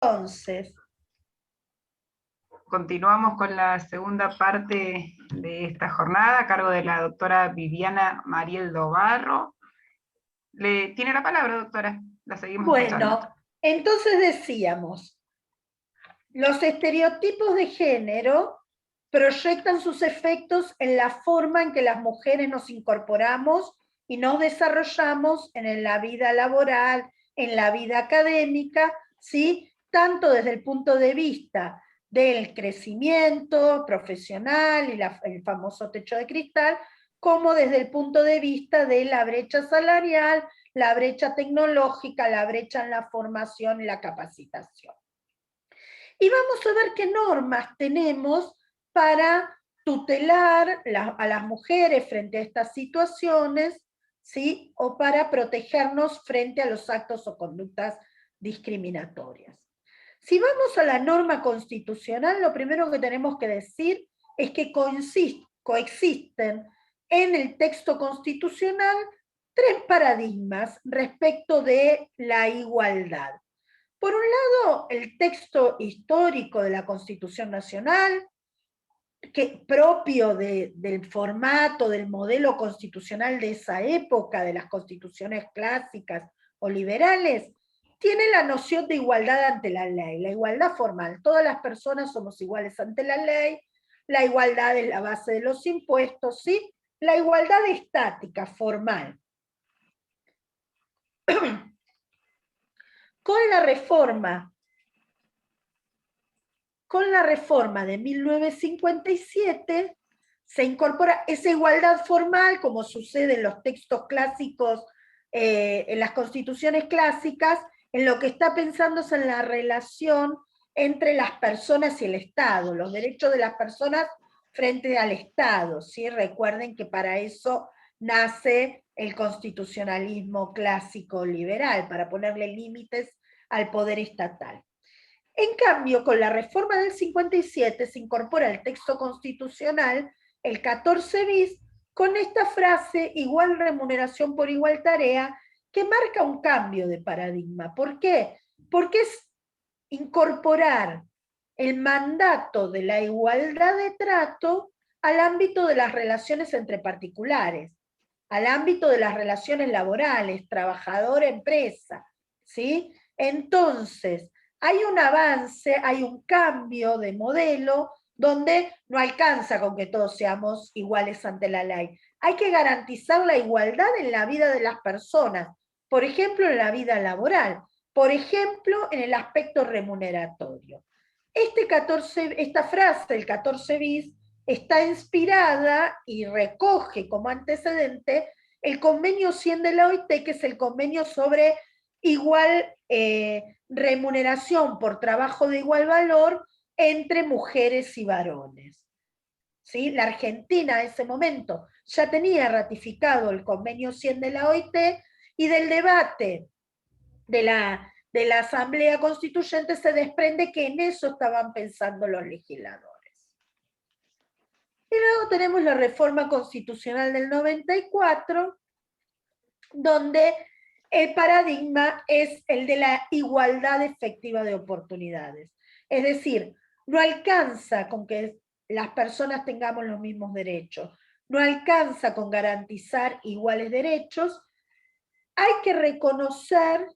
Entonces, continuamos con la segunda parte de esta jornada a cargo de la doctora Viviana Mariel Dobarro. Tiene la palabra, doctora. La seguimos escuchando. bueno, entonces decíamos, los estereotipos de género proyectan sus efectos en la forma en que las mujeres nos incorporamos y nos desarrollamos en la vida laboral, en la vida académica, ¿sí? Tanto desde el punto de vista del crecimiento profesional y el famoso techo de cristal, como desde el punto de vista de la brecha salarial, la brecha tecnológica, la brecha en la formación y la capacitación. Y vamos a ver qué normas tenemos para tutelar a las mujeres frente a estas situaciones, ¿sí? O para protegernos frente a los actos o conductas discriminatorias. Si vamos a la norma constitucional, lo primero que tenemos que decir es que coexisten en el texto constitucional tres paradigmas respecto de la igualdad. Por un lado, el texto histórico de la Constitución Nacional, que propio del formato, del modelo constitucional de esa época, de las constituciones clásicas o liberales, tiene la noción de igualdad ante la ley, la igualdad formal. Todas las personas somos iguales ante la ley, la igualdad es la base de los impuestos, ¿sí? La igualdad estática, formal. Con la reforma de 1957 se incorpora esa igualdad formal, como sucede en los textos clásicos, en las constituciones clásicas, en lo que está pensándose en la relación entre las personas y el Estado, los derechos de las personas frente al Estado, ¿sí? Recuerden que para eso nace el constitucionalismo clásico liberal, para ponerle límites al poder estatal. En cambio, con la reforma del 57 se incorpora el texto constitucional, el 14 bis, con esta frase, igual remuneración por igual tarea, que marca un cambio de paradigma. ¿Por qué? Porque es incorporar el mandato de la igualdad de trato al ámbito de las relaciones entre particulares, al ámbito de las relaciones laborales, trabajador-empresa, ¿sí? Entonces, hay un avance, hay un cambio de modelo donde no alcanza con que todos seamos iguales ante la ley. Hay que garantizar la igualdad en la vida de las personas, por ejemplo, en la vida laboral, por ejemplo, en el aspecto remuneratorio. Esta frase, el 14 bis, está inspirada y recoge como antecedente el convenio 100 de la OIT, que es el convenio sobre igual remuneración por trabajo de igual valor entre mujeres y varones. ¿Sí? La Argentina en ese momento ya tenía ratificado el convenio 100 de la OIT y del debate de la Asamblea Constituyente se desprende que en eso estaban pensando los legisladores. Y luego tenemos la reforma constitucional del 94, donde el paradigma es el de la igualdad efectiva de oportunidades. Es decir, no alcanza con que las personas tengamos los mismos derechos, no alcanza con garantizar iguales derechos, hay que reconocer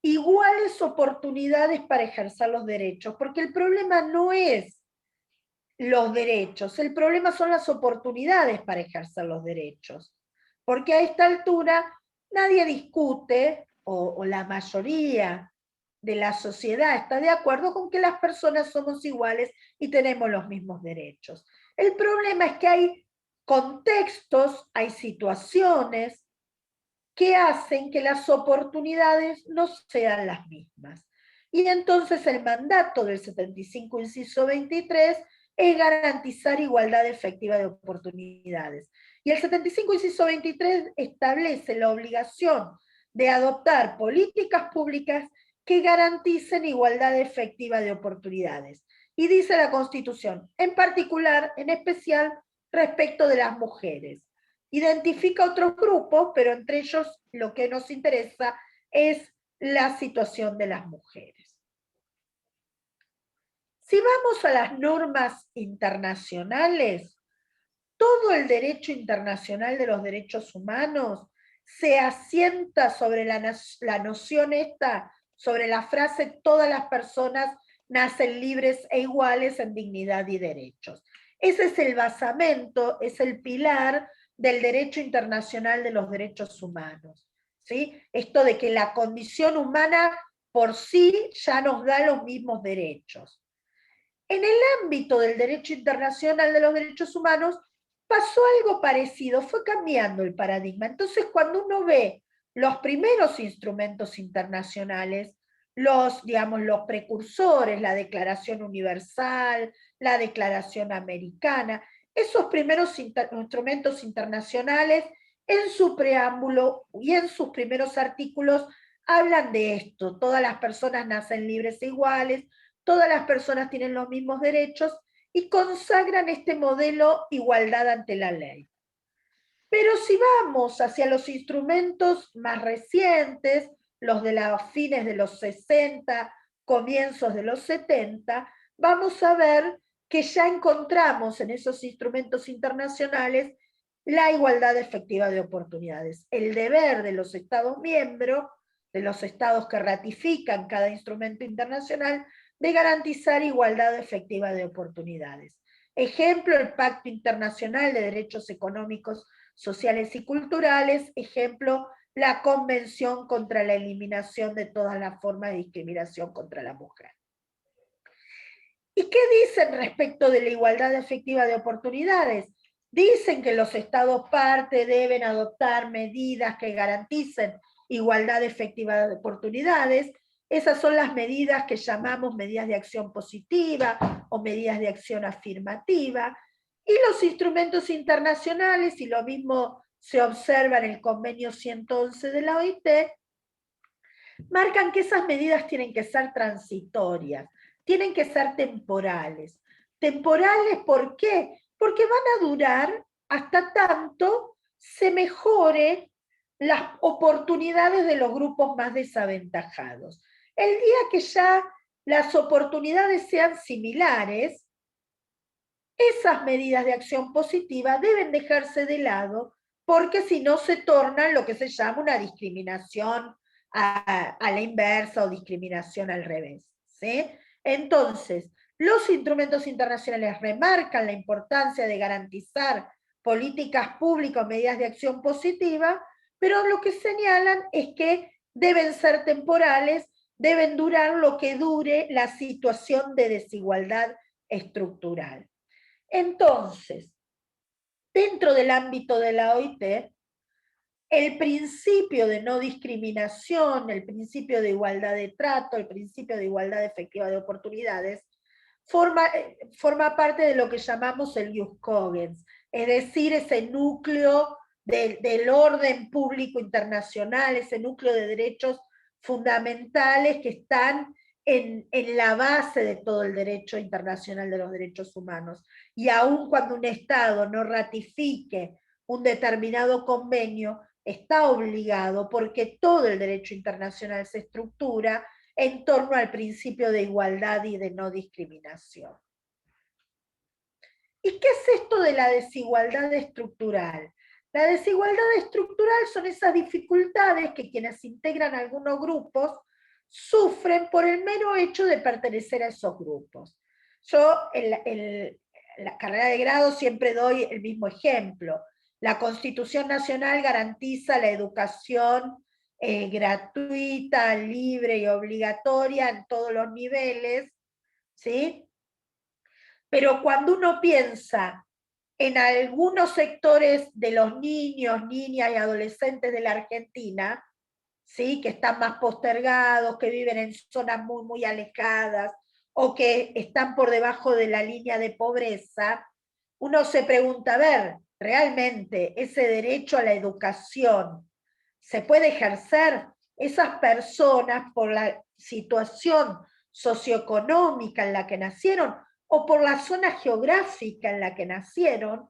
iguales oportunidades para ejercer los derechos, porque el problema no es los derechos, el problema son las oportunidades para ejercer los derechos, porque a esta altura nadie discute, o la mayoría de la sociedad está de acuerdo con que las personas somos iguales y tenemos los mismos derechos. El problema es que hay contextos, hay situaciones que hacen que las oportunidades no sean las mismas. Y entonces el mandato del 75, inciso 23, es garantizar igualdad efectiva de oportunidades. Y el 75, inciso 23, establece la obligación de adoptar políticas públicas que garanticen igualdad efectiva de oportunidades. Y dice la Constitución, en particular, en especial, respecto de las mujeres. Identifica otros grupos, pero entre ellos lo que nos interesa es la situación de las mujeres. Si vamos a las normas internacionales, todo el derecho internacional de los derechos humanos se asienta sobre la noción esta, sobre la frase todas las personas nacen libres e iguales en dignidad y derechos. Ese es el basamento, es el pilar del derecho internacional de los derechos humanos. ¿Sí? Esto de que la condición humana por sí ya nos da los mismos derechos. En el ámbito del derecho internacional de los derechos humanos pasó algo parecido, fue cambiando el paradigma. Entonces, cuando uno ve los primeros instrumentos internacionales, digamos, los precursores, la Declaración Universal, la Declaración Americana, esos primeros instrumentos internacionales, en su preámbulo y en sus primeros artículos, hablan de esto: todas las personas nacen libres e iguales, todas las personas tienen los mismos derechos, y consagran este modelo igualdad ante la ley. Pero si vamos hacia los instrumentos más recientes, los de los fines de los 60, comienzos de los 70, vamos a ver que ya encontramos en esos instrumentos internacionales la igualdad efectiva de oportunidades. El deber de los Estados miembros, de los Estados que ratifican cada instrumento internacional, de garantizar igualdad efectiva de oportunidades. Ejemplo, el Pacto Internacional de Derechos Económicos, Sociales y Culturales. Ejemplo, la Convención contra la Eliminación de todas las formas de discriminación contra la mujer. ¿Y qué dicen respecto de la igualdad efectiva de oportunidades? Dicen que los Estados parte deben adoptar medidas que garanticen igualdad efectiva de oportunidades. Esas son las medidas que llamamos medidas de acción positiva o medidas de acción afirmativa. Y los instrumentos internacionales, y lo mismo se observa en el convenio 111 de la OIT, marcan que esas medidas tienen que ser transitorias, tienen que ser temporales. ¿Temporales por qué? Porque van a durar hasta tanto se mejore las oportunidades de los grupos más desaventajados. El día que ya las oportunidades sean similares, esas medidas de acción positiva deben dejarse de lado, porque si no se tornan lo que se llama una discriminación a la inversa o discriminación al revés. ¿Sí? Entonces, los instrumentos internacionales remarcan la importancia de garantizar políticas públicas o medidas de acción positiva, pero lo que señalan es que deben ser temporales, deben durar lo que dure la situación de desigualdad estructural. Entonces, dentro del ámbito de la OIT, el principio de no discriminación, el principio de igualdad de trato, el principio de igualdad efectiva de oportunidades, forma parte de lo que llamamos el Jus Cogens, es decir, ese núcleo del orden público internacional, ese núcleo de derechos fundamentales que están en la base de todo el derecho internacional de los derechos humanos. Y aun cuando un Estado no ratifique un determinado convenio, está obligado, porque todo el derecho internacional se estructura en torno al principio de igualdad y de no discriminación. ¿Y qué es esto de la desigualdad estructural? La desigualdad estructural son esas dificultades que quienes integran algunos grupos sufren por el mero hecho de pertenecer a esos grupos. Yo en la carrera de grado siempre doy el mismo ejemplo. La Constitución Nacional garantiza la educación gratuita, libre y obligatoria en todos los niveles, ¿sí? Pero cuando uno piensa en algunos sectores de los niños, niñas y adolescentes de la Argentina, ¿sí? Que están más postergados, que viven en zonas muy, muy alejadas, o que están por debajo de la línea de pobreza, uno se pregunta, a ver, ¿realmente ese derecho a la educación se puede ejercer? Esas personas, por la situación socioeconómica en la que nacieron, o por la zona geográfica en la que nacieron,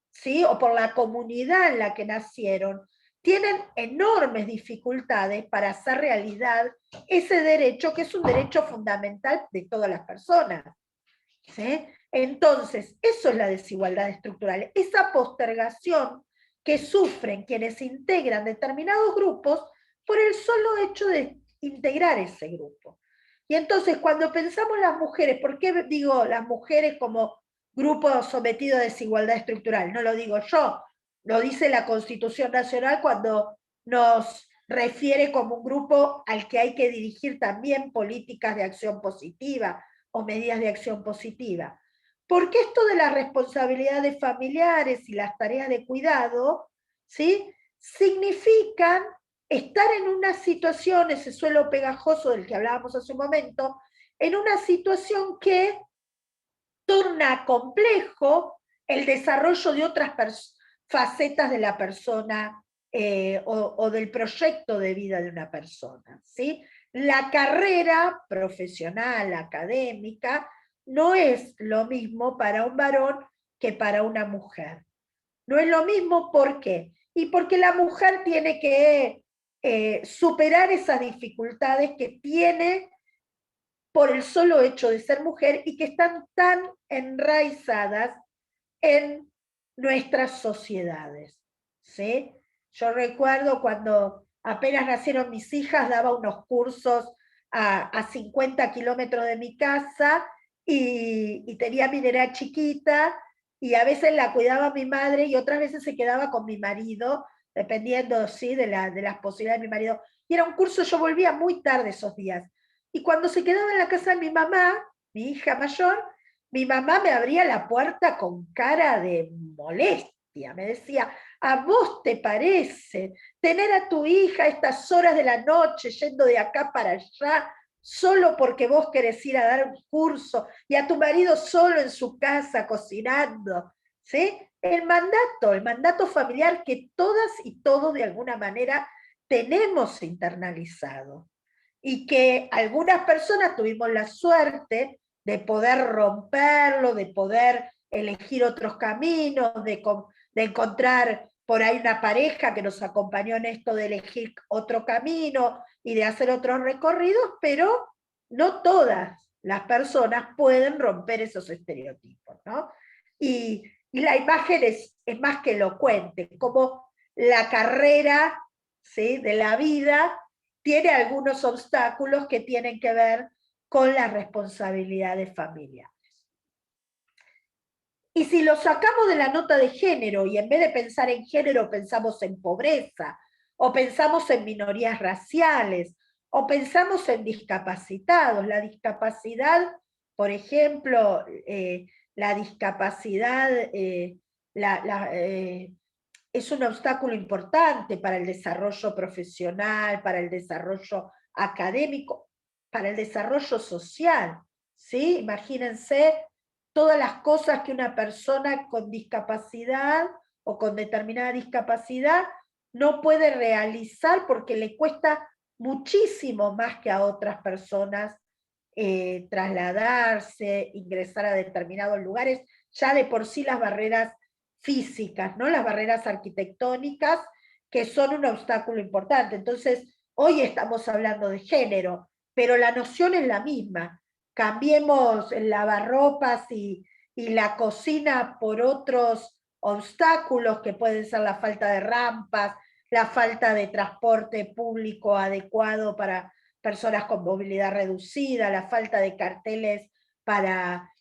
¿sí? O por la comunidad en la que nacieron, tienen enormes dificultades para hacer realidad ese derecho, que es un derecho fundamental de todas las personas. ¿sí? Entonces, eso es la desigualdad estructural, esa postergación que sufren quienes integran determinados grupos por el solo hecho de integrar ese grupo. Y entonces, cuando pensamos las mujeres, ¿por qué digo las mujeres como grupo sometido a desigualdad estructural? No lo digo yo, lo dice la Constitución Nacional cuando nos refiere como un grupo al que hay que dirigir también políticas de acción positiva o medidas de acción positiva. Porque esto de las responsabilidades familiares y las tareas de cuidado, ¿sí?, significan estar en una situación, ese suelo pegajoso del que hablábamos hace un momento, en una situación que torna complejo el desarrollo de otras facetas de la persona o del proyecto de vida de una persona, ¿sí? La carrera profesional, académica, no es lo mismo para un varón que para una mujer. No es lo mismo, ¿por qué? Y porque la mujer tiene que superar esas dificultades que tiene por el solo hecho de ser mujer y que están tan enraizadas en nuestras sociedades, ¿sí? Yo recuerdo cuando apenas nacieron mis hijas, daba unos cursos a 50 kilómetros de mi casa y tenía mi nena chiquita y a veces la cuidaba mi madre y otras veces se quedaba con mi marido, dependiendo, ¿sí?, de las posibilidades de mi marido. Y era un curso, yo volvía muy tarde esos días. Y cuando se quedaba en la casa de mi mamá, mi hija mayor, mi mamá me abría la puerta con cara de molestia. Me decía, ¿a vos te parece tener a tu hija a estas horas de la noche yendo de acá para allá solo porque vos querés ir a dar un curso y a tu marido solo en su casa cocinando? ¿Sí? El mandato familiar que todas y todos de alguna manera tenemos internalizado y que algunas personas tuvimos la suerte de poder romperlo, de poder elegir otros caminos, de encontrar por ahí una pareja que nos acompañó en esto de elegir otro camino y de hacer otros recorridos, pero no todas las personas pueden romper esos estereotipos, ¿no? Y la imagen es más que elocuente, como la carrera, ¿sí?, de la vida tiene algunos obstáculos que tienen que ver con las responsabilidades familiares. Y si lo sacamos de la nota de género y en vez de pensar en género pensamos en pobreza, o pensamos en minorías raciales, o pensamos en discapacitados, la discapacidad, por ejemplo, la discapacidad es un obstáculo importante para el desarrollo profesional, para el desarrollo académico, para el desarrollo social, ¿sí? Imagínense todas las cosas que una persona con discapacidad o con determinada discapacidad no puede realizar porque le cuesta muchísimo más que a otras personas trasladarse, ingresar a determinados lugares, ya de por sí las barreras físicas, ¿no?, las barreras arquitectónicas, que son un obstáculo importante. Entonces, hoy estamos hablando de género, pero la noción es la misma. Cambiemos el lavarropas y la cocina por otros obstáculos que pueden ser la falta de rampas, la falta de transporte público adecuado para personas con movilidad reducida, la falta de carteles para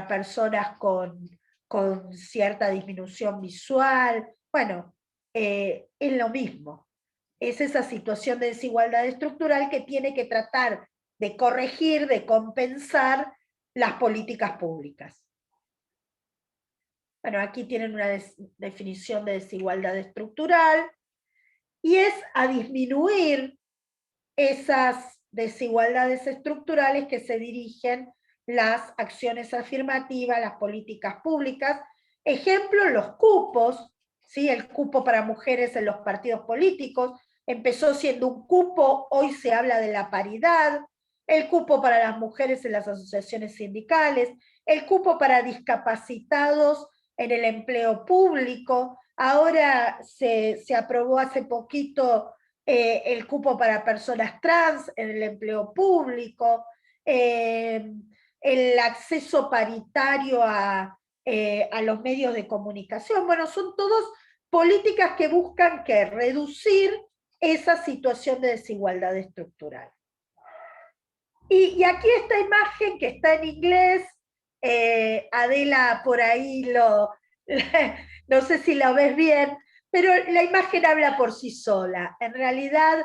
personas con cierta disminución visual. Bueno, es lo mismo. Es esa situación de desigualdad estructural que tiene que tratar de corregir, de compensar las políticas públicas. Bueno, aquí tienen una definición de desigualdad estructural y es a disminuir esas desigualdades estructurales que se dirigen las acciones afirmativas, las políticas públicas. Ejemplo, los cupos, ¿sí? El cupo para mujeres en los partidos políticos empezó siendo un cupo, hoy se habla de la paridad, el cupo para las mujeres en las asociaciones sindicales, el cupo para discapacitados en el empleo público, ahora se aprobó hace poquito el cupo para personas trans en el empleo público, el acceso paritario a los medios de comunicación. Bueno, son todas políticas que buscan reducir esa situación de desigualdad estructural. Y aquí esta imagen que está en inglés, Adela por ahí no sé si la ves bien, pero la imagen habla por sí sola. En realidad,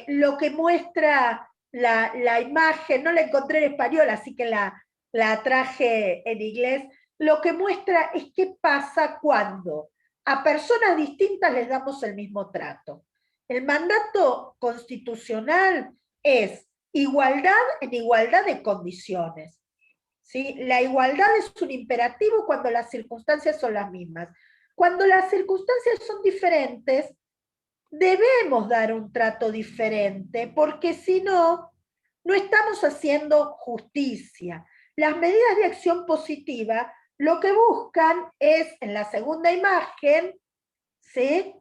lo que muestra la imagen, no la encontré en español, así que la traje en inglés, lo que muestra es qué pasa cuando a personas distintas les damos el mismo trato. El mandato constitucional es igualdad en igualdad de condiciones. ¿Sí? La igualdad es un imperativo cuando las circunstancias son las mismas. Cuando las circunstancias son diferentes, debemos dar un trato diferente, porque si no, no estamos haciendo justicia. Las medidas de acción positiva lo que buscan es, en la segunda imagen, ¿sí?,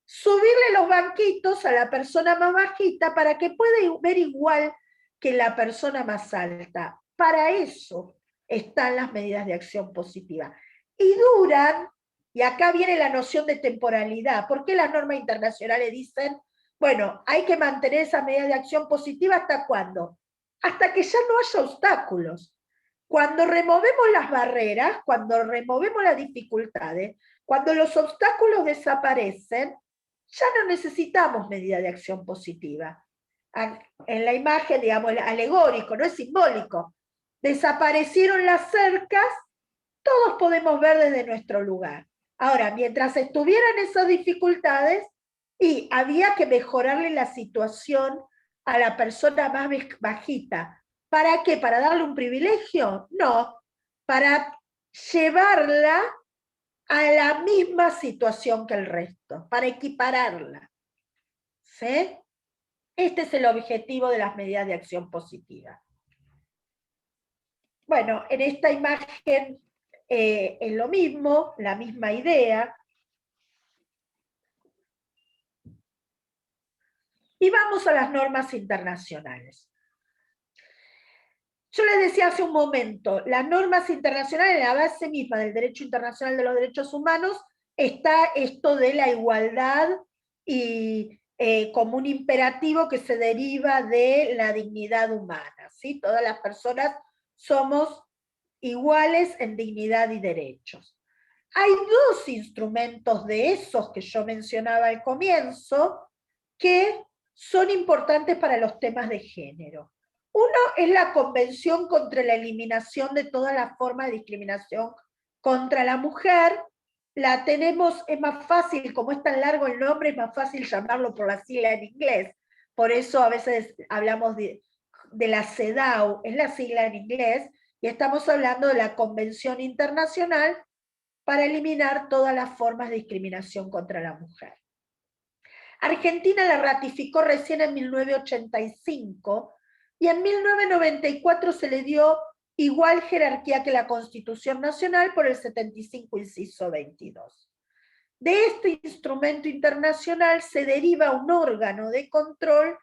subirle los banquitos a la persona más bajita para que pueda ver igual que la persona más alta. Para eso están las medidas de acción positiva. Y duran, y acá viene la noción de temporalidad. ¿Por qué las normas internacionales dicen, bueno, hay que mantener esas medidas de acción positiva hasta cuándo? Hasta que ya no haya obstáculos. Cuando removemos las barreras, cuando removemos las dificultades, cuando los obstáculos desaparecen, ya no necesitamos medida de acción positiva. En la imagen, digamos, alegórico, no es simbólico. Desaparecieron las cercas, todos podemos ver desde nuestro lugar. Ahora, mientras estuvieran esas dificultades, y había que mejorarle la situación a la persona más bajita. ¿Para qué? ¿Para darle un privilegio? No, para llevarla a la misma situación que el resto, para equipararla. ¿Sí? Este es el objetivo de las medidas de acción positiva. Bueno, en esta imagen es lo mismo, la misma idea. Y vamos a las normas internacionales. Yo les decía hace un momento, las normas internacionales, en la base misma del derecho internacional de los derechos humanos, está esto de la igualdad y como un imperativo que se deriva de la dignidad humana, ¿sí? Todas las personas somos iguales en dignidad y derechos. Hay dos instrumentos de esos que yo mencionaba al comienzo que son importantes para los temas de género. Uno es la Convención contra la Eliminación de todas las formas de discriminación contra la mujer. La tenemos, es más fácil, como es tan largo el nombre, es más fácil llamarlo por la sigla en inglés. Por eso a veces hablamos de la CEDAW, es la sigla en inglés, y estamos hablando de la Convención Internacional para eliminar todas las formas de discriminación contra la mujer. Argentina la ratificó recién en 1985 y en 1994 se le dio igual jerarquía que la Constitución Nacional por el 75, inciso 22. De este instrumento internacional se deriva un órgano de control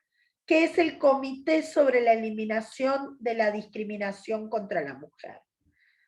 que es el Comité sobre la Eliminación de la Discriminación contra la Mujer.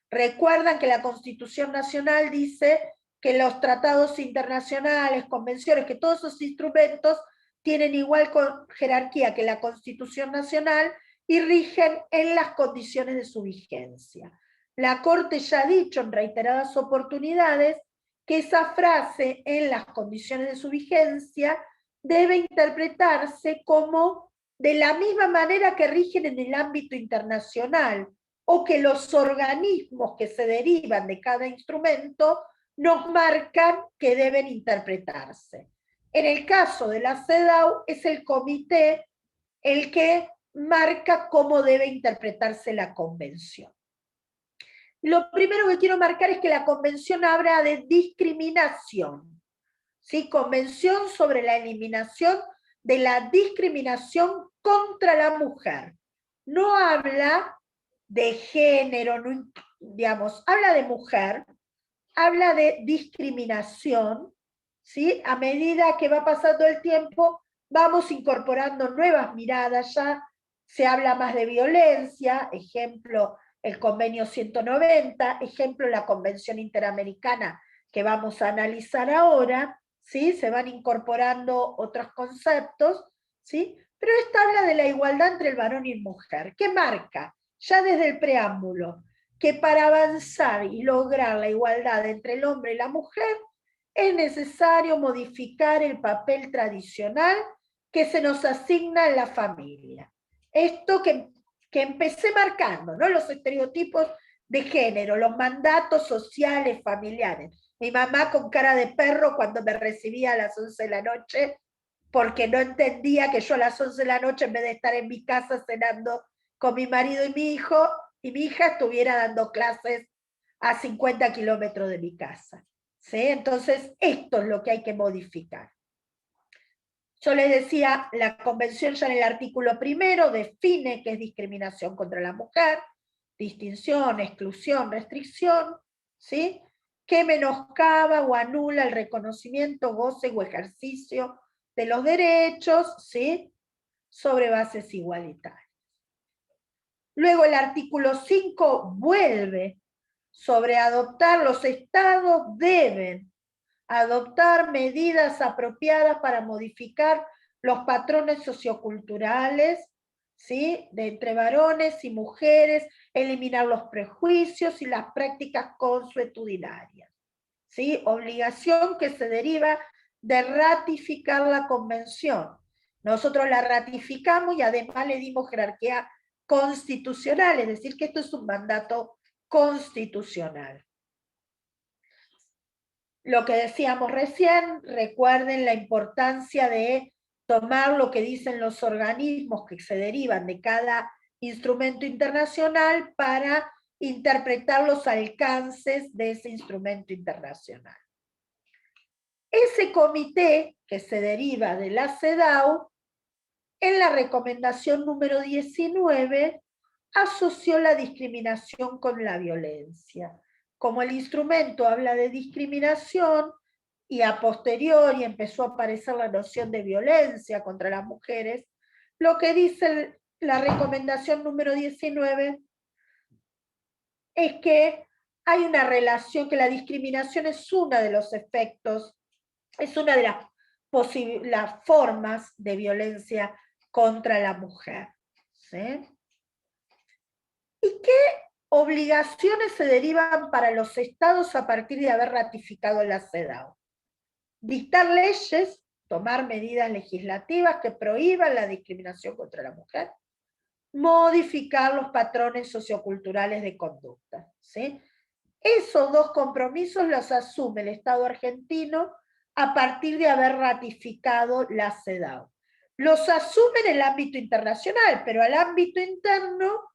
Recuerdan que la Constitución Nacional dice que los tratados internacionales, convenciones, que todos esos instrumentos tienen igual jerarquía que la Constitución Nacional y rigen en las condiciones de su vigencia. La Corte ya ha dicho en reiteradas oportunidades que esa frase, en las condiciones de su vigencia, debe interpretarse como de la misma manera que rigen en el ámbito internacional, o que los organismos que se derivan de cada instrumento nos marcan que deben interpretarse. En el caso de la CEDAW, es el comité el que marca cómo debe interpretarse la convención. Lo primero que quiero marcar es que la convención habla de discriminación, ¿sí? Convención sobre la eliminación de la discriminación contra la mujer. No habla de género, no, digamos, habla de mujer, habla de discriminación, ¿sí? A medida que va pasando el tiempo, vamos incorporando nuevas miradas, ya se habla más de violencia, ejemplo, el convenio 190, ejemplo, la Convención Interamericana que vamos a analizar ahora, ¿sí? Se van incorporando otros conceptos, ¿sí? Pero esta habla de la igualdad entre el varón y la mujer, que marca, ya desde el preámbulo, que para avanzar y lograr la igualdad entre el hombre y la mujer, es necesario modificar el papel tradicional que se nos asigna en la familia. Esto que empecé marcando, ¿no? Los estereotipos de género, los mandatos sociales, familiares. Mi mamá con cara de perro cuando me recibía a las 11 de la noche, porque no entendía que yo a las 11 de la noche, en vez de estar en mi casa cenando con mi marido y mi hijo, y mi hija estuviera dando clases a 50 kilómetros de mi casa. ¿Sí? Entonces, esto es lo que hay que modificar. Yo les decía, la Convención ya en el artículo 1 define qué es discriminación contra la mujer, distinción, exclusión, restricción, ¿sí? Que menoscaba o anula el reconocimiento, goce o ejercicio de los derechos, ¿sí? Sobre bases igualitarias. Luego el artículo 5 vuelve sobre adoptar, los estados deben adoptar medidas apropiadas para modificar los patrones socioculturales, ¿sí? De entre varones y mujeres, eliminar los prejuicios y las prácticas consuetudinarias, ¿sí? Obligación que se deriva de ratificar la convención. Nosotros la ratificamos y además le dimos jerarquía constitucional, es decir, que esto es un mandato constitucional. Lo que decíamos recién, recuerden la importancia de tomar lo que dicen los organismos que se derivan de cada instrumento internacional para interpretar los alcances de ese instrumento internacional. Ese comité que se deriva de la CEDAW, en la recomendación número 19, asoció la discriminación con la violencia. Como el instrumento habla de discriminación y a posteriori empezó a aparecer la noción de violencia contra las mujeres, lo que dice la recomendación número 19 es que hay una relación, que la discriminación es uno de los efectos, es una de las formas de violencia contra la mujer. ¿Sí? ¿Y qué obligaciones se derivan para los estados a partir de haber ratificado la CEDAW? Dictar leyes, tomar medidas legislativas que prohíban la discriminación contra la mujer, modificar los patrones socioculturales de conducta. ¿Sí? Esos dos compromisos los asume el Estado argentino a partir de haber ratificado la CEDAW. Los asume en el ámbito internacional, pero al ámbito interno,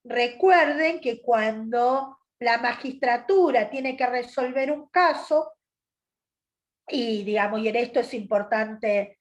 recuerden que cuando la magistratura tiene que resolver un caso, y digamos, y en esto es importante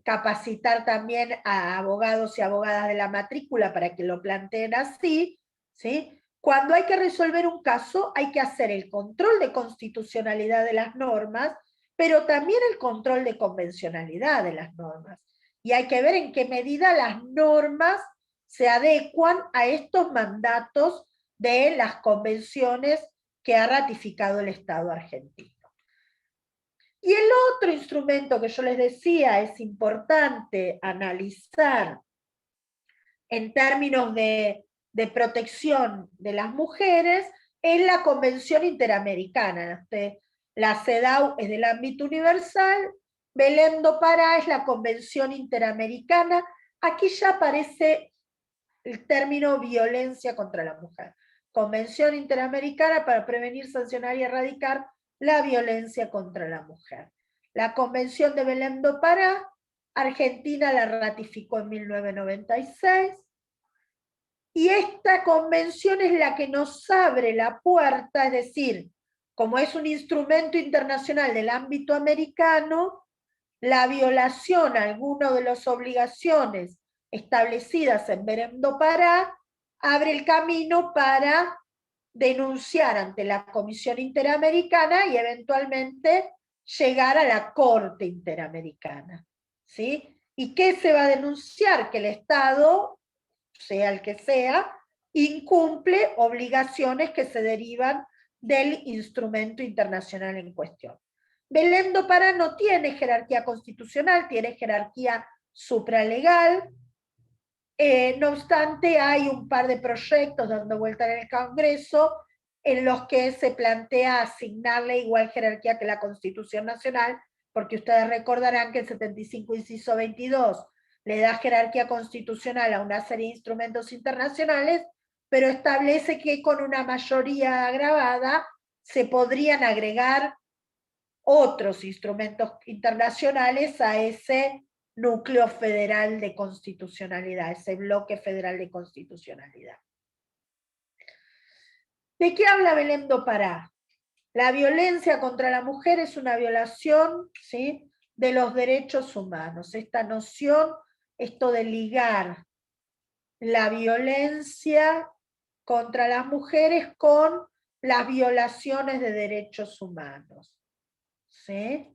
capacitar también a abogados y abogadas de la matrícula para que lo planteen así, ¿sí? Cuando hay que resolver un caso, hay que hacer el control de constitucionalidad de las normas, pero también el control de convencionalidad de las normas. Y hay que ver en qué medida las normas se adecuan a estos mandatos de las convenciones que ha ratificado el Estado argentino. Y el otro instrumento que yo les decía es importante analizar en términos de protección de las mujeres es la Convención Interamericana. La CEDAW es del ámbito universal, Belém do Pará es la Convención Interamericana. Aquí ya aparece el término violencia contra la mujer. Convención Interamericana para prevenir, sancionar y erradicar la violencia contra la mujer. La Convención de Belém do Pará, Argentina la ratificó en 1996, y esta convención es la que nos abre la puerta, es decir, como es un instrumento internacional del ámbito americano, la violación a alguna de las obligaciones establecidas en Belém do Pará abre el camino para denunciar ante la Comisión Interamericana y eventualmente llegar a la Corte Interamericana. ¿Sí? ¿Y qué se va a denunciar? Que el Estado, sea el que sea, incumple obligaciones que se derivan del instrumento internacional en cuestión. Belém do Pará no tiene jerarquía constitucional, tiene jerarquía supralegal. No obstante, hay un par de proyectos dando vuelta en el Congreso en los que se plantea asignarle igual jerarquía que la Constitución Nacional, porque ustedes recordarán que el 75, inciso 22, le da jerarquía constitucional a una serie de instrumentos internacionales, pero establece que con una mayoría agravada se podrían agregar otros instrumentos internacionales a ese núcleo federal de constitucionalidad, ese bloque federal de constitucionalidad. ¿De qué habla Belém do Pará? La violencia contra la mujer es una violación, ¿sí?, de los derechos humanos. Esta noción, esto de ligar la violencia contra las mujeres con las violaciones de derechos humanos, ¿sí?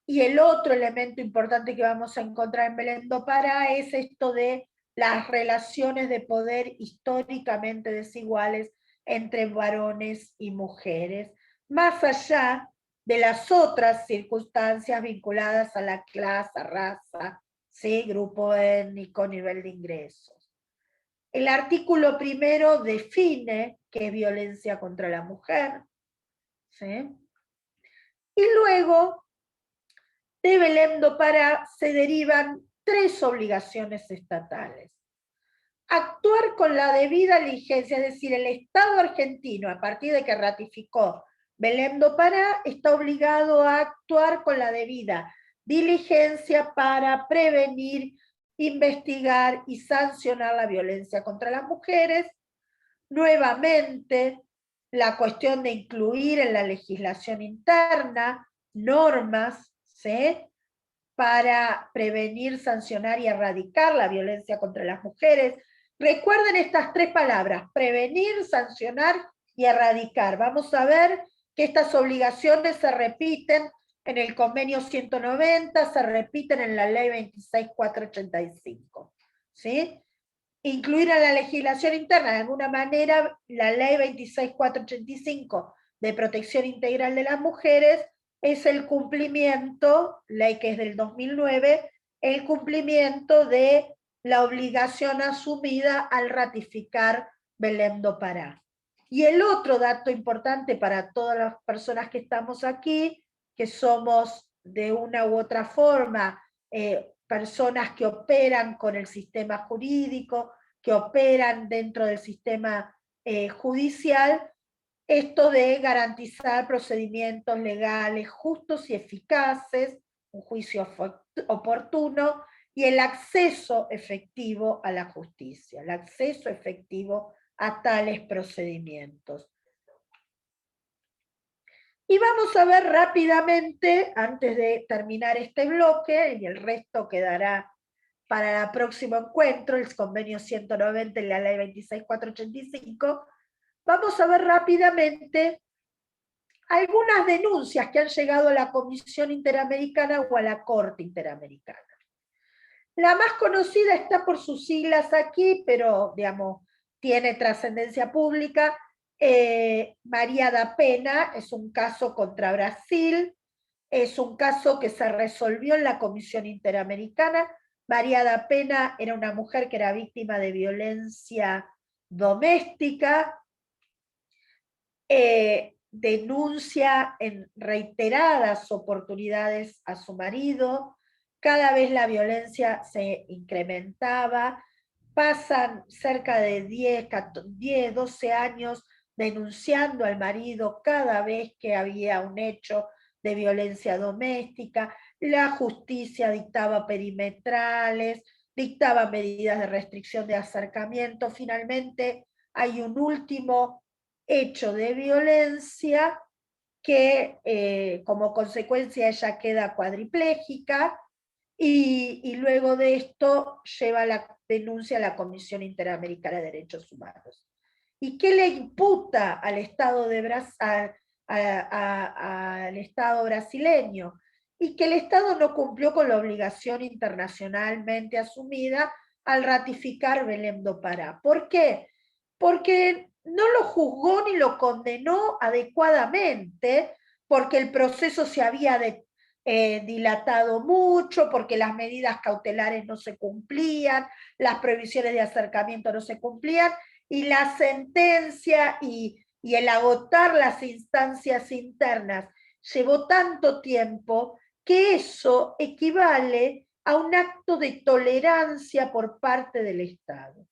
Y el otro elemento importante que vamos a encontrar en Belém do Pará es esto de las relaciones de poder históricamente desiguales entre varones y mujeres, más allá de las otras circunstancias vinculadas a la clase, raza, ¿sí?, grupo étnico, nivel de ingresos. El artículo primero define qué es violencia contra la mujer, ¿sí? Y luego de Belém do Pará se derivan 3 obligaciones estatales. Actuar con la debida diligencia, es decir, el Estado argentino, a partir de que ratificó Belém do Pará, está obligado a actuar con la debida diligencia para prevenir, investigar y sancionar la violencia contra las mujeres. Nuevamente, la cuestión de incluir en la legislación interna normas, ¿sí?, para prevenir, sancionar y erradicar la violencia contra las mujeres. Recuerden estas 3 palabras: prevenir, sancionar y erradicar. Vamos a ver que estas obligaciones se repiten en el convenio 190, se repiten en la ley 26485, ¿sí? Incluir en la legislación interna de alguna manera la ley 26485 de protección integral de las mujeres es el cumplimiento, ley que es del 2009, el cumplimiento de la obligación asumida al ratificar Belém do Pará. Y el otro dato importante para todas las personas que estamos aquí, que somos de una u otra forma personas que operan con el sistema jurídico, que operan dentro del sistema judicial, esto de garantizar procedimientos legales justos y eficaces, un juicio oportuno y el acceso efectivo a la justicia, el acceso efectivo a tales procedimientos. Y vamos a ver rápidamente, antes de terminar este bloque, y el resto quedará para el próximo encuentro, el convenio 190 y la ley 26485, vamos a ver rápidamente algunas denuncias que han llegado a la Comisión Interamericana o a la Corte Interamericana. La más conocida está por sus siglas aquí, pero digamos, tiene trascendencia pública. María da Pena es un caso contra Brasil, es un caso que se resolvió en la Comisión Interamericana. María da Pena era una mujer que era víctima de violencia doméstica, denuncia en reiteradas oportunidades a su marido, cada vez la violencia se incrementaba, pasan cerca de 10, 12 años denunciando al marido cada vez que había un hecho de violencia doméstica, la justicia dictaba perimetrales, dictaba medidas de restricción de acercamiento, finalmente hay un último hecho de violencia que como consecuencia ella queda cuadriplégica y luego de esto lleva la denuncia a la Comisión Interamericana de Derechos Humanos. ¿Y qué le imputa al Estado, al Estado brasileño? y que el Estado no cumplió con la obligación internacionalmente asumida al ratificar Belém do Pará. ¿Por qué? Porque no lo juzgó ni lo condenó adecuadamente, porque el proceso se había dilatado mucho, porque las medidas cautelares no se cumplían, las prohibiciones de acercamiento no se cumplían, y la sentencia y el agotar las instancias internas llevó tanto tiempo que eso equivale a un acto de tolerancia por parte del Estado.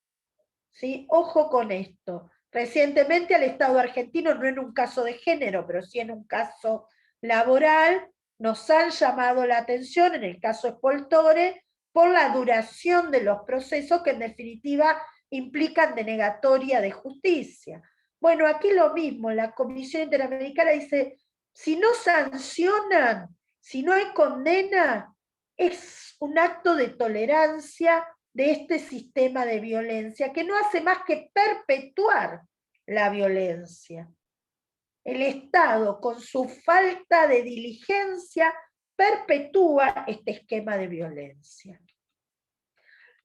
¿Sí? Ojo con esto. Recientemente al Estado argentino, no en un caso de género, pero sí en un caso laboral, nos han llamado la atención, en el caso Spoltore, por la duración de los procesos que en definitiva implican denegatoria de justicia. Bueno, aquí lo mismo, la Comisión Interamericana dice, si no sancionan, si no hay condena, es un acto de tolerancia de este sistema de violencia que no hace más que perpetuar la violencia. El Estado, con su falta de diligencia, perpetúa este esquema de violencia.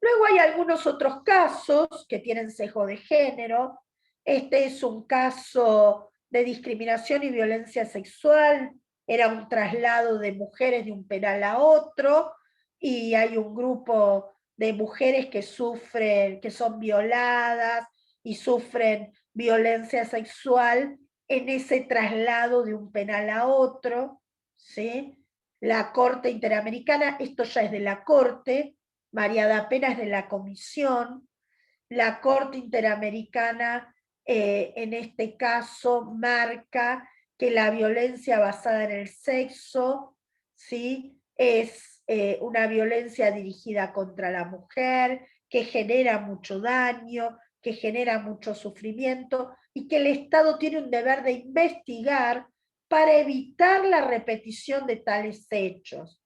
Luego hay algunos otros casos que tienen sesgo de género. Este es un caso de discriminación y violencia sexual. Era un traslado de mujeres de un penal a otro y hay un grupo de mujeres que sufren, que son violadas y sufren violencia sexual en ese traslado de un penal a otro, ¿sí? La Corte Interamericana, esto ya es de la Corte, María da Pena es de la Comisión, la Corte Interamericana en este caso marca que la violencia basada en el sexo, ¿sí? Es una violencia dirigida contra la mujer, que genera mucho daño, que genera mucho sufrimiento y que el Estado tiene un deber de investigar para evitar la repetición de tales hechos,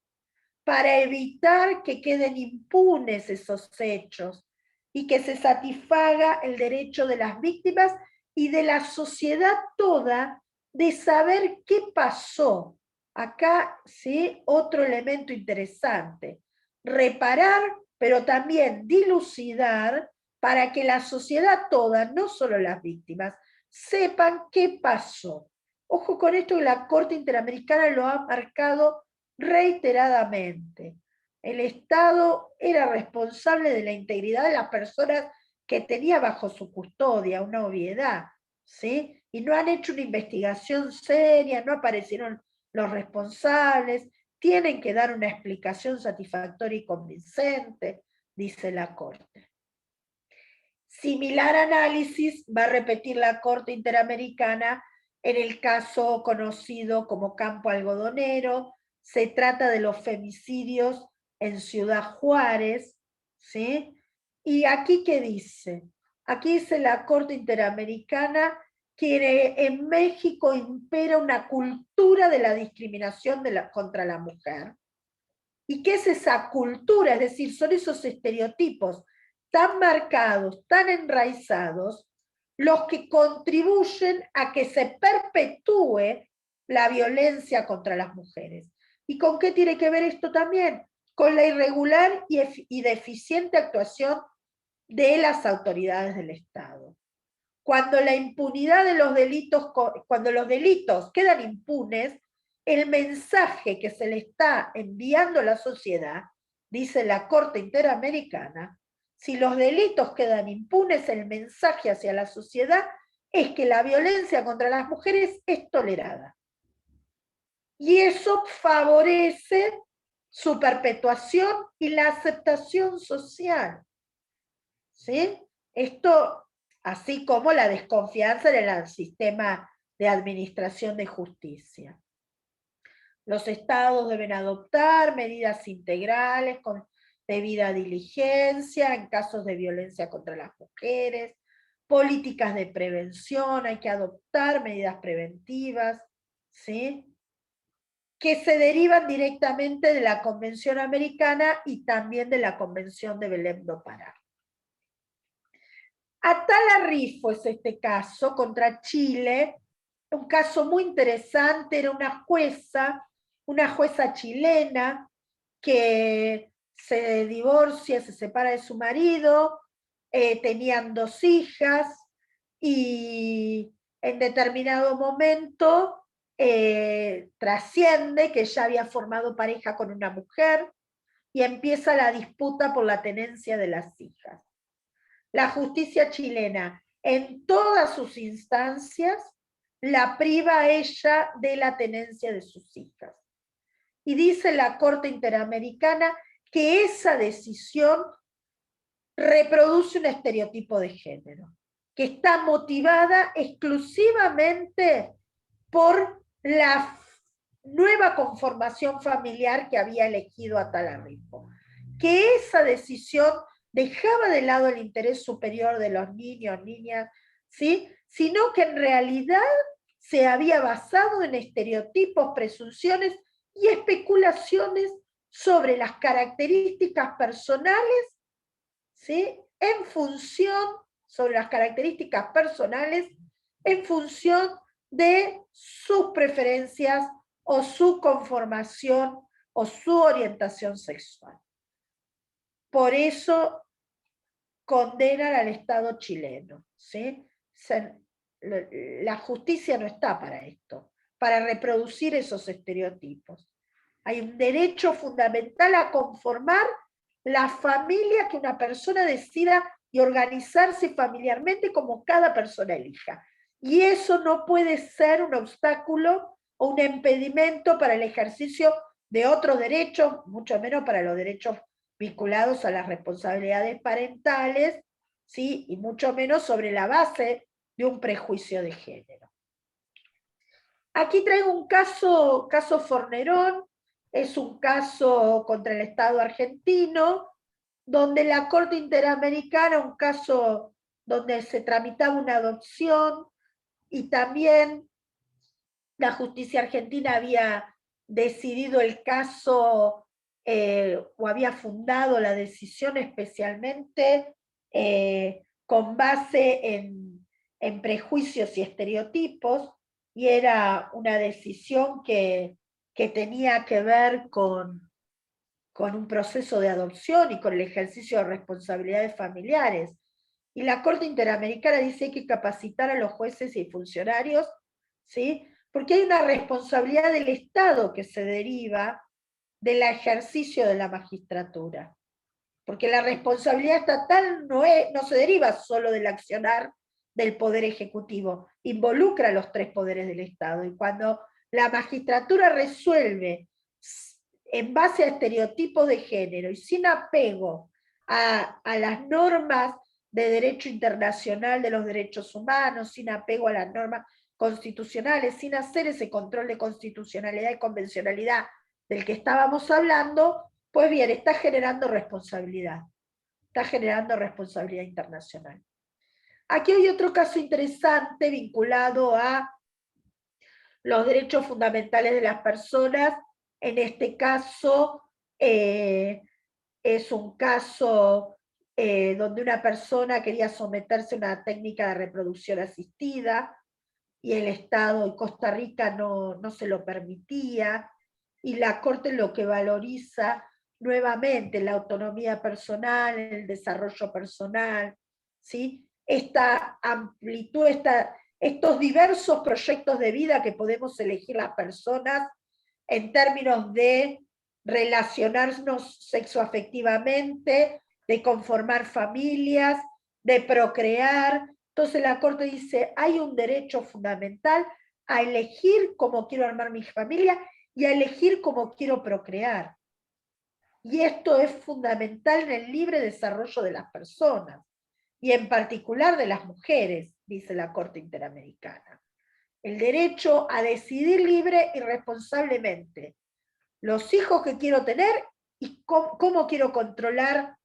para evitar que queden impunes esos hechos y que se satisfaga el derecho de las víctimas y de la sociedad toda de saber qué pasó. Acá, ¿sí? Otro elemento interesante. Reparar, pero también dilucidar para que la sociedad toda, no solo las víctimas, sepan qué pasó. Ojo con esto, que la Corte Interamericana lo ha marcado reiteradamente. El Estado era responsable de la integridad de las personas que tenía bajo su custodia, una obviedad, ¿sí? Y no han hecho una investigación seria, no aparecieron los responsables, tienen que dar una explicación satisfactoria y convincente, dice la Corte. Similar análisis va a repetir la Corte Interamericana en el caso conocido como Campo Algodonero. Se trata de los femicidios en Ciudad Juárez, ¿sí? Y aquí, ¿qué dice? Aquí dice la Corte Interamericana que en México impera una cultura de la discriminación contra la mujer. ¿Y qué es esa cultura? Es decir, son esos estereotipos tan marcados, tan enraizados, los que contribuyen a que se perpetúe la violencia contra las mujeres. ¿Y con qué tiene que ver esto también? Con la irregular y deficiente actuación de las autoridades del Estado. Cuando la impunidad de los delitos, cuando los delitos quedan impunes, el mensaje que se le está enviando a la sociedad, dice la Corte Interamericana, si los delitos quedan impunes, el mensaje hacia la sociedad es que la violencia contra las mujeres es tolerada. Y eso favorece su perpetuación y la aceptación social. ¿Sí? Esto, así como la desconfianza en el sistema de administración de justicia. Los estados deben adoptar medidas integrales con debida diligencia en casos de violencia contra las mujeres, políticas de prevención, hay que adoptar medidas preventivas, ¿sí? Que se derivan directamente de la Convención Americana y también de la Convención de Belém do Pará. Atala Rifo es este caso contra Chile, un caso muy interesante, era una jueza una jueza chilena que se divorcia, se separa de su marido, tenían 2 hijas y en determinado momento trasciende que ya había formado pareja con una mujer y empieza la disputa por la tenencia de las hijas. La justicia chilena, en todas sus instancias, la priva a ella de la tenencia de sus hijas. Y dice la Corte Interamericana que esa decisión reproduce un estereotipo de género, que está motivada exclusivamente por la nueva conformación familiar que había elegido Atala Rippo. Que esa decisión dejaba de lado el interés superior de los niños, niñas, ¿sí? Sino que en realidad se había basado en estereotipos, presunciones y especulaciones sobre las características personales, ¿sí? En función, sobre las características personales, en función de sus preferencias o su conformación o su orientación sexual. Por eso condenan al Estado chileno, ¿sí? La justicia no está para esto, para reproducir esos estereotipos. Hay un derecho fundamental a conformar la familia que una persona decida y organizarse familiarmente como cada persona elija. Y eso no puede ser un obstáculo o un impedimento para el ejercicio de otros derechos, mucho menos para los derechos vinculados a las responsabilidades parentales, ¿sí? Y mucho menos sobre la base de un prejuicio de género. Aquí traigo un caso Fornerón, es un caso contra el Estado argentino, donde la Corte Interamericana, un caso donde se tramitaba una adopción y también la justicia argentina había decidido el caso o había fundado la decisión especialmente con base en prejuicios y estereotipos, y era una decisión que tenía que ver con un proceso de adopción y con el ejercicio de responsabilidades familiares. Y la Corte Interamericana dice que hay que capacitar a los jueces y funcionarios, ¿sí? Porque hay una responsabilidad del Estado que se deriva del ejercicio de la magistratura. Porque la responsabilidad estatal no se deriva solo del accionar del Poder Ejecutivo, involucra a los 3 poderes del Estado. Y cuando la magistratura resuelve en base a estereotipos de género y sin apego a las normas de derecho internacional de los derechos humanos, sin apego a las normas constitucionales, sin hacer ese control de constitucionalidad y convencionalidad del que estábamos hablando, pues bien, está generando responsabilidad internacional. Aquí hay otro caso interesante vinculado a los derechos fundamentales de las personas. En este caso, es un caso donde una persona quería someterse a una técnica de reproducción asistida y el Estado y Costa Rica no se lo permitía, y la Corte lo que valoriza nuevamente la autonomía personal, el desarrollo personal, ¿sí? Esta amplitud, estos diversos proyectos de vida que podemos elegir las personas en términos de relacionarnos sexoafectivamente, de conformar familias, de procrear. Entonces la Corte dice, hay un derecho fundamental a elegir cómo quiero armar mi familia y a elegir cómo quiero procrear. Y esto es fundamental en el libre desarrollo de las personas, y en particular de las mujeres, dice la Corte Interamericana. El derecho a decidir libre y responsablemente los hijos que quiero tener y cómo quiero controlar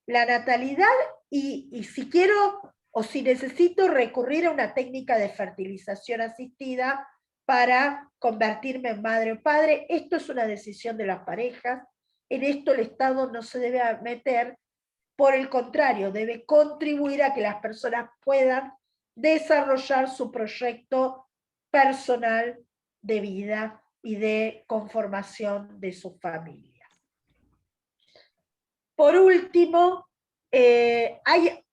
la natalidad y si quiero o si necesito recurrir a una técnica de fertilización asistida para convertirme en madre o padre. Esto es una decisión de las parejas. En esto el Estado no se debe meter, por el contrario, debe contribuir a que las personas puedan desarrollar su proyecto personal de vida y de conformación de sus familias. Por último, hay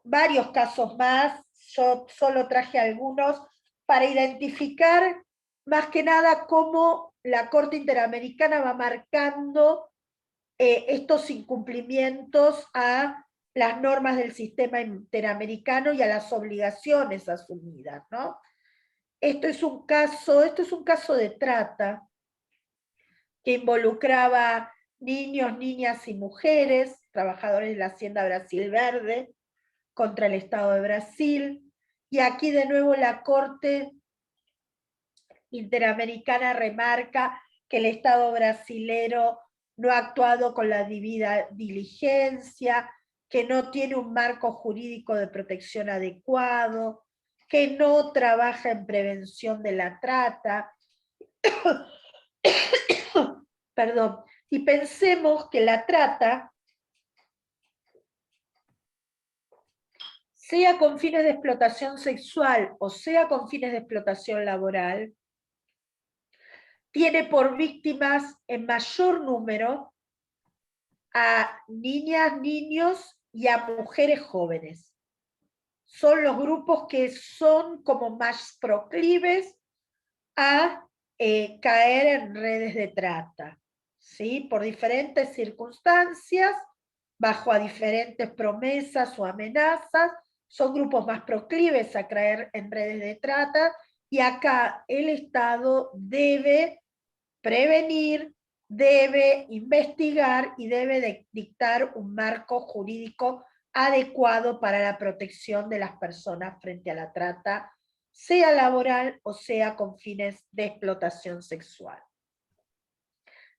varios casos más, yo solo traje algunos para identificar más que nada cómo la Corte Interamericana va marcando estos incumplimientos a las normas del sistema interamericano y a las obligaciones asumidas, ¿no? Esto es un caso de trata que involucraba niños, niñas y mujeres, trabajadores de la Hacienda Brasil Verde, contra el Estado de Brasil. Y aquí de nuevo la Corte Interamericana remarca que el Estado brasilero no ha actuado con la debida diligencia, que no tiene un marco jurídico de protección adecuado, que no trabaja en prevención de la trata. Perdón. Y pensemos que la trata, sea con fines de explotación sexual o sea con fines de explotación laboral, tiene por víctimas en mayor número a niñas, niños y a mujeres jóvenes. Son los grupos que son como más proclives a caer en redes de trata, ¿sí? Por diferentes circunstancias, bajo a diferentes promesas o amenazas, son grupos más proclives a caer en redes de trata, y acá el Estado debe prevenir, debe investigar y debe dictar un marco jurídico adecuado para la protección de las personas frente a la trata, sea laboral o sea con fines de explotación sexual.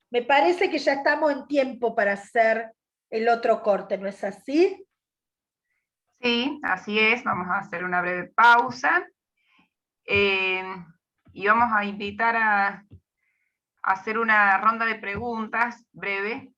Me parece que ya estamos en tiempo para hacer el otro corte, ¿no es así? Sí, así es. Vamos a hacer una breve pausa. Y vamos a invitar a hacer una ronda de preguntas breve.